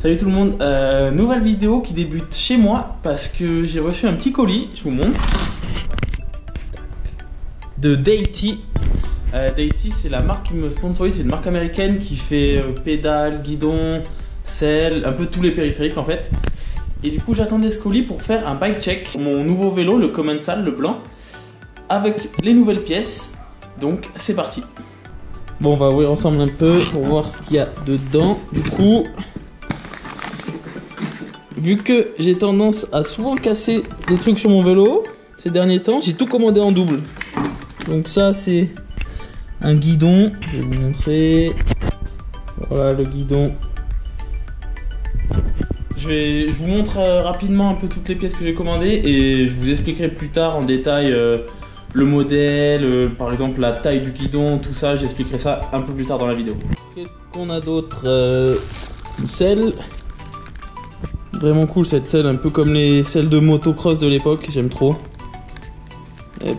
Salut tout le monde, nouvelle vidéo qui débute chez moi parce que j'ai reçu un petit colis, je vous montre, de Deity. Deity, c'est la marque qui me sponsorise, c'est une marque américaine qui fait pédales, guidon, selle, un peu tous les périphériques en fait. Et du coup j'attendais ce colis pour faire un bike check, mon nouveau vélo, le Commencal, le blanc, avec les nouvelles pièces, donc c'est parti. Bon, on va ouvrir ensemble un peu pour voir ce qu'il y a dedans. Du coup, vu que j'ai tendance à souvent casser des trucs sur mon vélo ces derniers temps, j'ai tout commandé en double. Donc ça c'est un guidon, je vais vous montrer. Voilà le guidon. Je vous montre rapidement un peu toutes les pièces que j'ai commandées et je vous expliquerai plus tard en détail le modèle, par exemple la taille du guidon, tout ça, j'expliquerai ça un peu plus tard dans la vidéo. Qu'est-ce qu'on a d'autre? Une selle. Vraiment cool cette selle, un peu comme les selles de motocross de l'époque, j'aime trop. Hop.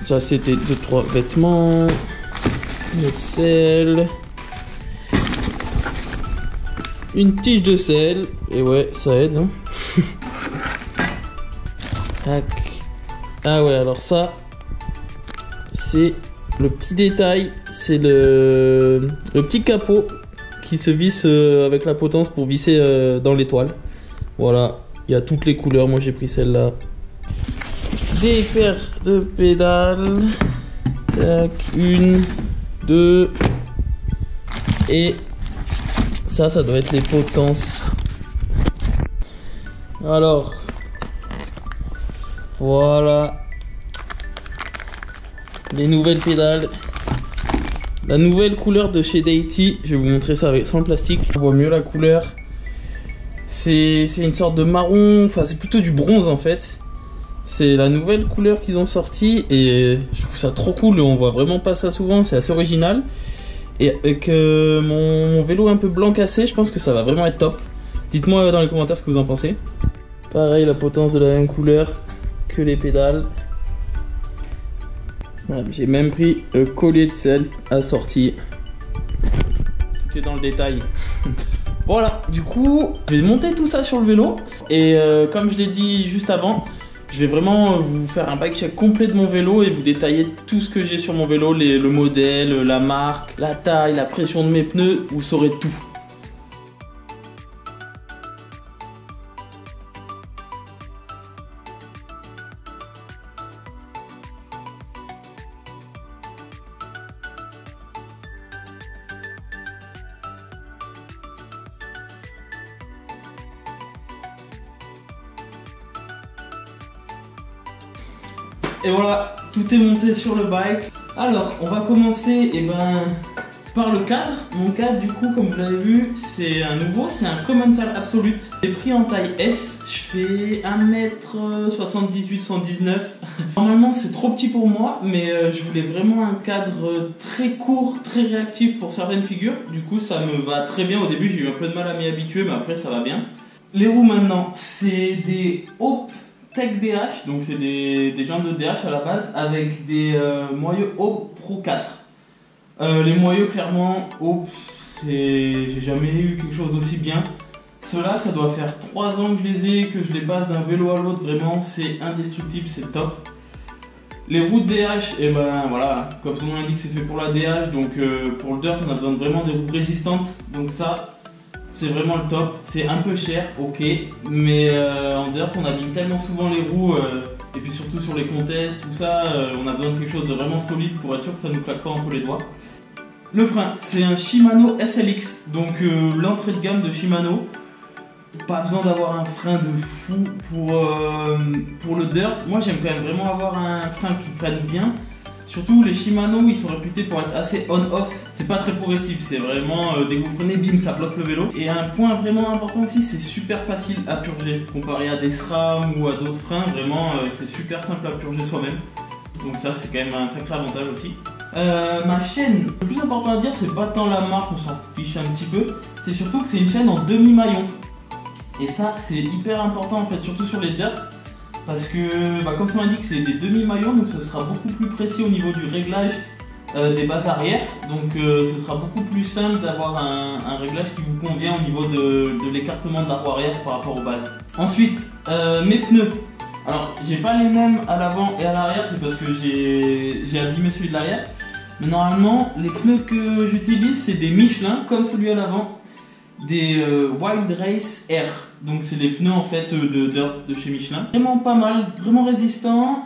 Ça c'était 2-3 vêtements. Une autre selle. Une tige de selle. Et ouais, ça aide, hein. Ah ouais, alors ça, c'est le petit détail, c'est le petit capot qui se visse avec la potence pour visser dans l'étoile. Voilà, il y a toutes les couleurs, moi j'ai pris celle-là. Des paires de pédales, tac, 1, 2, et ça doit être les potences. Alors, voilà les nouvelles pédales, la nouvelle couleur de chez Deity. Je vais vous montrer ça sans le plastique, on voit mieux la couleur. C'est une sorte de marron, enfin c'est plutôt du bronze en fait. C'est la nouvelle couleur qu'ils ont sorti et je trouve ça trop cool, on voit vraiment pas ça souvent, c'est assez original. Et avec mon vélo un peu blanc cassé, je pense que ça va vraiment être top. Dites-moi dans les commentaires ce que vous en pensez. Pareil, la potence de la même couleur que les pédales. Voilà, j'ai même pris le collier de selle assorti. Tout est dans le détail. Voilà, du coup, je vais monter tout ça sur le vélo. Et comme je l'ai dit juste avant, je vais vraiment vous faire un bike check complet de mon vélo et vous détailler tout ce que j'ai sur mon vélo, le modèle, la marque, la taille, la pression de mes pneus, vous saurez tout. Et voilà, tout est monté sur le bike. Alors, on va commencer par le cadre. Mon cadre, du coup, comme vous l'avez vu, c'est un nouveau, c'est un Commencal Absolute. J'ai pris en taille S, je fais 1m78-119. Normalement, c'est trop petit pour moi, mais je voulais vraiment un cadre très court, très réactif pour certaines figures. Du coup, ça me va très bien. Au début, j'ai eu un peu de mal à m'y habituer, mais après, ça va bien. Les roues, maintenant, c'est des Hope Tech DH, donc c'est des jantes de DH à la base avec des moyeux Hope Pro 4. Les moyeux clairement Hope, j'ai jamais eu quelque chose d'aussi bien. Ceux-là, ça doit faire 3 ans que je les ai, que je les passe d'un vélo à l'autre, vraiment c'est indestructible, c'est top. Les roues de DH, et voilà, comme son nom l'indique, c'est fait pour la DH, donc pour le dirt on a besoin de vraiment des roues résistantes, donc ça c'est vraiment le top. C'est un peu cher, ok, mais en dirt on abîme tellement souvent les roues et puis surtout sur les contests, tout ça, on a besoin de quelque chose de vraiment solide pour être sûr que ça ne nous claque pas entre les doigts. Le frein, c'est un Shimano SLX, donc l'entrée de gamme de Shimano. Pas besoin d'avoir un frein de fou pour le dirt. Moi j'aime quand même vraiment avoir un frein qui prenne bien. Surtout les Shimano, ils sont réputés pour être assez on-off. C'est pas très progressif, c'est vraiment dès que vous freinez, bim, ça bloque le vélo. Et un point vraiment important aussi, c'est super facile à purger. Comparé à des SRAM ou à d'autres freins, vraiment c'est super simple à purger soi-même. Donc ça c'est quand même un sacré avantage aussi. Ma chaîne, le plus important à dire, c'est pas tant la marque, on s'en fiche un petit peu. C'est surtout que c'est une chaîne en demi-maillon. Et ça c'est hyper important en fait, surtout sur les dirt. Parce que, comme ça m'indique, c'est des demi-maillons, donc ce sera beaucoup plus précis au niveau du réglage des bases arrière, donc ce sera beaucoup plus simple d'avoir un réglage qui vous convient au niveau de l'écartement de la roue arrière par rapport aux bases. Ensuite, mes pneus. Alors, j'ai pas les mêmes à l'avant et à l'arrière, c'est parce que j'ai abîmé celui de l'arrière. Mais normalement, les pneus que j'utilise, c'est des Michelin, comme celui à l'avant, des Wild Race Air. Donc c'est les pneus en fait de dirt de chez Michelin. Vraiment pas mal, vraiment résistants,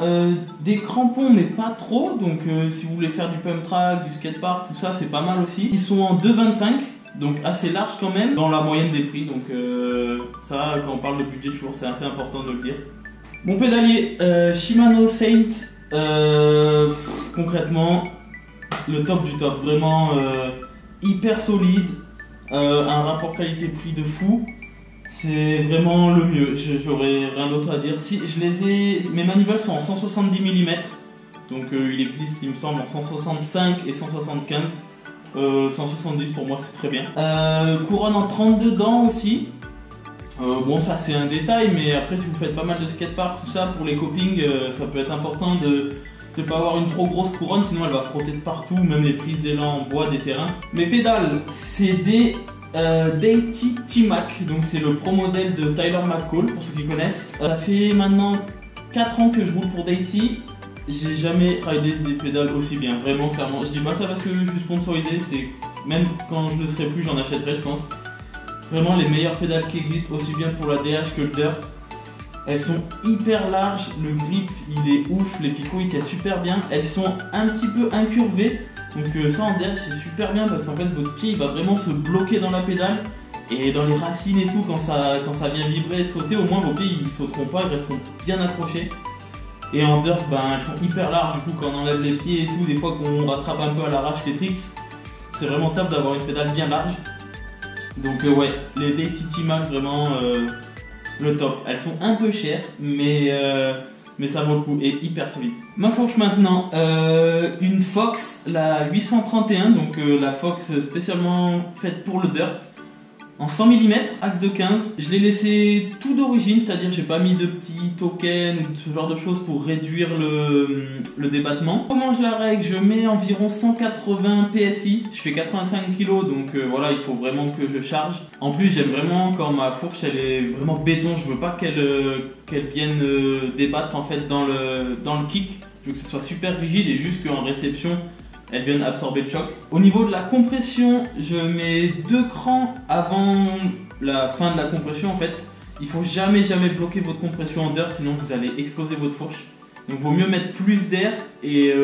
des crampons mais pas trop. Donc si vous voulez faire du pump track, du skatepark, tout ça c'est pas mal aussi. Ils sont en 2,25, donc assez large quand même, dans la moyenne des prix. Donc ça, quand on parle de budget, toujours c'est assez important de le dire. Mon pédalier Shimano Saint, concrètement le top du top, vraiment hyper solide, un rapport qualité-prix de fou. C'est vraiment le mieux, j'aurais rien d'autre à dire. Si je les ai, mes manivelles sont en 170 mm, donc il existe, il me semble, en 165 et 175. 170 pour moi c'est très bien. Couronne en 32 dents aussi. Bon, ça c'est un détail, mais après si vous faites pas mal de skatepark, tout ça, pour les copings, ça peut être important de ne pas avoir une trop grosse couronne, sinon elle va frotter de partout, même les prises d'élan en bois des terrains. Mes pédales, c'est des Deity T-Mac, donc c'est le pro modèle de Tyler McCall pour ceux qui connaissent. Ça fait maintenant 4 ans que je roule pour Deity. J'ai jamais ridé des pédales aussi bien, vraiment clairement. Je dis pas ça parce que je suis sponsorisé, c'est même quand je ne le serai plus, j'en achèterai je pense. Vraiment les meilleures pédales qui existent, aussi bien pour la DH que le dirt. Elles sont hyper larges, le grip il est ouf, les picots ils tiennent super bien. Elles sont un petit peu incurvées. Donc ça en DH c'est super bien parce qu'en fait votre pied il va vraiment se bloquer dans la pédale et dans les racines et tout quand ça vient vibrer et sauter, au moins vos pieds ils sauteront pas, ils resteront bien accrochés. Et en dirt ben, elles sont hyper larges, du coup quand on enlève les pieds et tout, des fois qu'on rattrape un peu à l'arrache les tricks, c'est vraiment top d'avoir une pédale bien large. Donc ouais, les Deity T-Mac vraiment le top. Elles sont un peu chères mais ça vaut le coup et hyper solide. Ma fourche maintenant, une Fox, la 831, donc la Fox spécialement faite pour le dirt, en 100 mm, axe de 15. Je l'ai laissé tout d'origine, c'est-à-dire j'ai pas mis de petits tokens ou ce genre de choses pour réduire le débattement. Comment je la règle? Je mets environ 180 PSI, je fais 85 kg, donc voilà, il faut vraiment que je charge. En plus j'aime vraiment quand ma fourche elle est vraiment béton, je veux pas qu'elle vienne débattre en fait dans le kick. Je veux que ce soit super rigide et juste qu'en réception elle vient absorber le choc. Au niveau de la compression, je mets 2 crans avant la fin de la compression en fait. Il faut jamais bloquer votre compression en dirt, sinon vous allez exploser votre fourche. Donc il vaut mieux mettre plus d'air et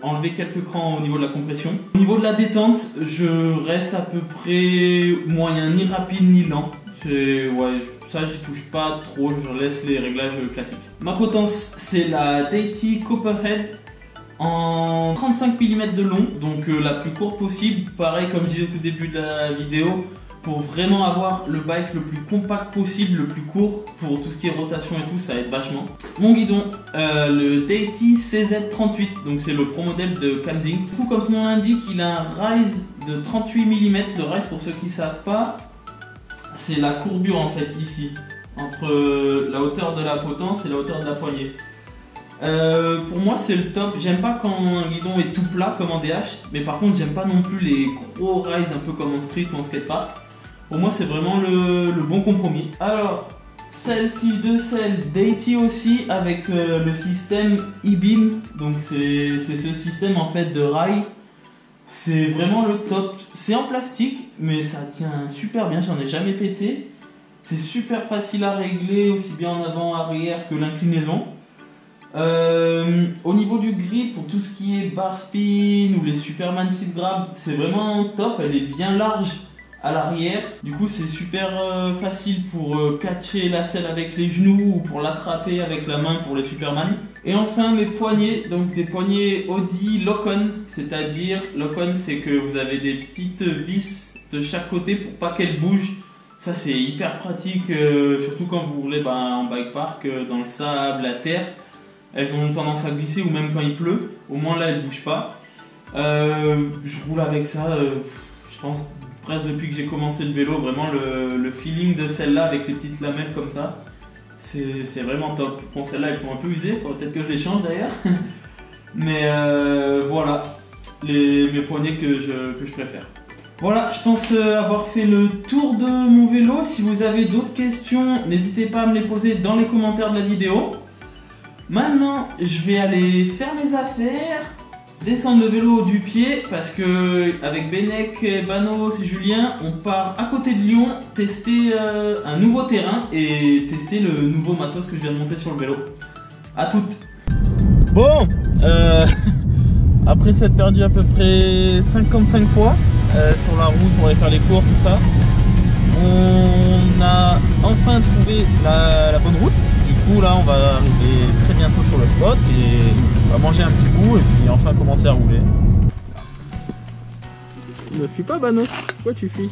enlever quelques crans au niveau de la compression. Au niveau de la détente, je reste à peu près moyen, ni rapide ni lent. Ouais, ça j'y touche pas trop, je laisse les réglages classiques. Ma potence, c'est la Deity Copperhead en 35 mm de long, donc la plus courte possible. Pareil comme je disais au tout début de la vidéo, pour vraiment avoir le bike le plus compact possible, le plus court, pour tout ce qui est rotation et tout, ça aide vachement. Mon guidon, le Deity CZ38, donc c'est le pro modèle de Kamzing. Du coup comme son nom l'indique, il a un rise de 38 mm. Le rise, pour ceux qui ne savent pas, c'est la courbure en fait ici, entre la hauteur de la potence et la hauteur de la poignée. Pour moi c'est le top. J'aime pas quand un guidon est tout plat comme en DH, mais par contre j'aime pas non plus les gros rides un peu comme en street ou en skatepark. Pour moi c'est vraiment le bon compromis. Alors, selle, tige de selle, Deity aussi avec le système e-beam. Donc c'est ce système en fait de rail. C'est vraiment le top. C'est en plastique mais ça tient super bien, j'en ai jamais pété. C'est super facile à régler aussi bien en avant, arrière que l'inclinaison. Au niveau du grip, pour tout ce qui est bar spin ou les Superman seat grab, c'est vraiment top. Elle est bien large à l'arrière, du coup c'est super facile pour catcher la selle avec les genoux ou pour l'attraper avec la main pour les Superman. Et enfin mes poignets, donc des poignets Audi Lock-on, c'est-à-dire Lock-on c'est que vous avez des petites vis de chaque côté pour pas qu'elles bougent. Ça c'est hyper pratique, surtout quand vous roulez en bike park, dans le sable, la terre. Elles ont tendance à glisser, ou même quand il pleut, au moins là elles ne bougent pas. Je roule avec ça, je pense presque depuis que j'ai commencé le vélo, vraiment le feeling de celle-là avec les petites lamelles comme ça, c'est vraiment top. Bon, celles-là elles sont un peu usées, peut-être que je les change d'ailleurs. Mais voilà, mes poignées que je préfère. Voilà, je pense avoir fait le tour de mon vélo. Si vous avez d'autres questions, n'hésitez pas à me les poser dans les commentaires de la vidéo. Maintenant, je vais aller faire mes affaires, descendre le vélo du pied parce que avec Benek, Banos et Julien, on part à côté de Lyon tester un nouveau terrain et tester le nouveau matos que je viens de monter sur le vélo. A toutes. Bon, après s'être perdu à peu près 55 fois sur la route pour aller faire les courses, tout ça, on a enfin trouvé la bonne route. Du coup là on va arriver très bientôt sur le spot et on va manger un petit bout et puis enfin commencer à rouler. Ne fuis pas Banos, pourquoi tu fuis?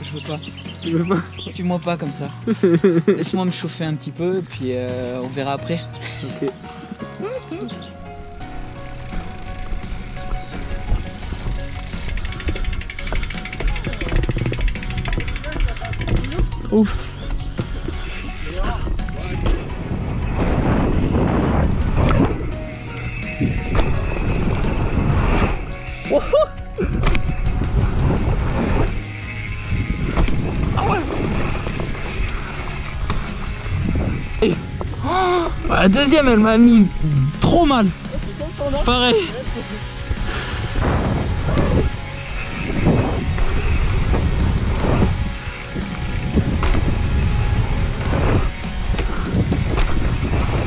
Je veux pas. Tu veux pas? Tue-moi pas comme ça. Laisse-moi me chauffer un petit peu et puis on verra après. Ok. Ouf. La deuxième elle m'a mis trop mal. Pareil.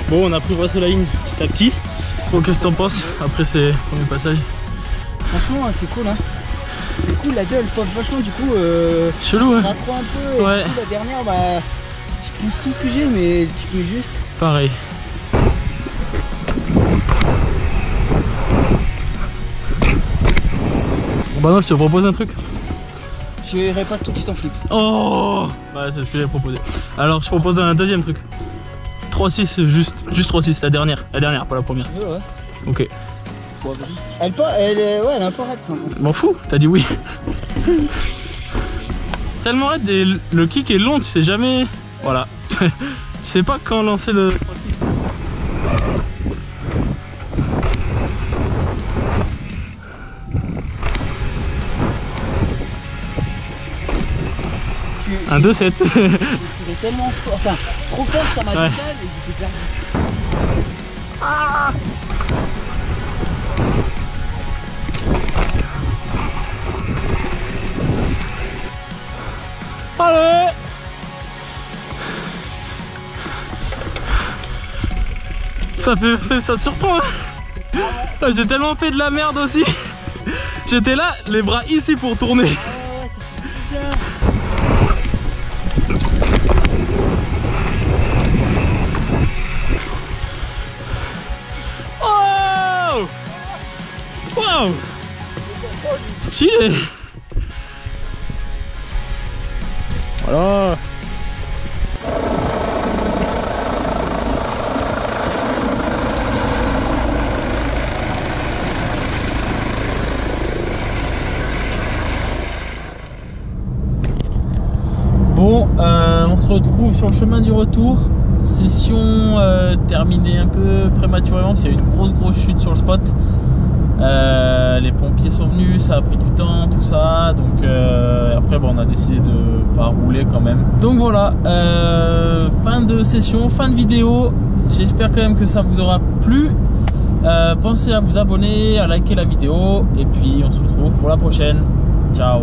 Bon, on a pris Brasseline petit à petit. Bon, qu'est-ce que t'en penses après ces premiers passages? Franchement, c'est cool, hein. C'est cool, la gueule pop vachement, du coup. Chelou, hein. Ça trop un peu. Et ouais. Du coup, la dernière, bah, je pousse tout ce que j'ai, mais tu peux juste. Pareil. Bon, bah non, je te propose un truc. Je irai pas tout de suite en flip. Oh, ouais, c'est ce que j'ai proposé. Alors, je propose un deuxième truc. 3-6, juste 3-6, la dernière, pas la première. Ouais, ouais. Ok. Bon, elle a un peu raide. M'en fous, t'as dit oui. Tellement raide, et le kick est long, tu sais jamais. Voilà. Tu sais pas quand lancer le 3-6. Un 2-7. J'ai tiré tellement fort, enfin trop fort sur ma décale et j'étais perdu. Ah, allez. Ça surprend. Hein. J'ai tellement fait de la merde aussi. J'étais là, les bras ici pour tourner. ouais, ça fait bien. Wow! Stylé! Voilà! Bon, on se retrouve sur le chemin du retour. Session terminée un peu prématurément parce qu'il y a eu une grosse chute sur le spot. Les pompiers sont venus, ça a pris du temps, tout ça, donc après bon, on a décidé de pas rouler quand même. Donc voilà, fin de session, fin de vidéo. J'espère quand même que ça vous aura plu. Pensez à vous abonner, à liker la vidéo et puis on se retrouve pour la prochaine. Ciao.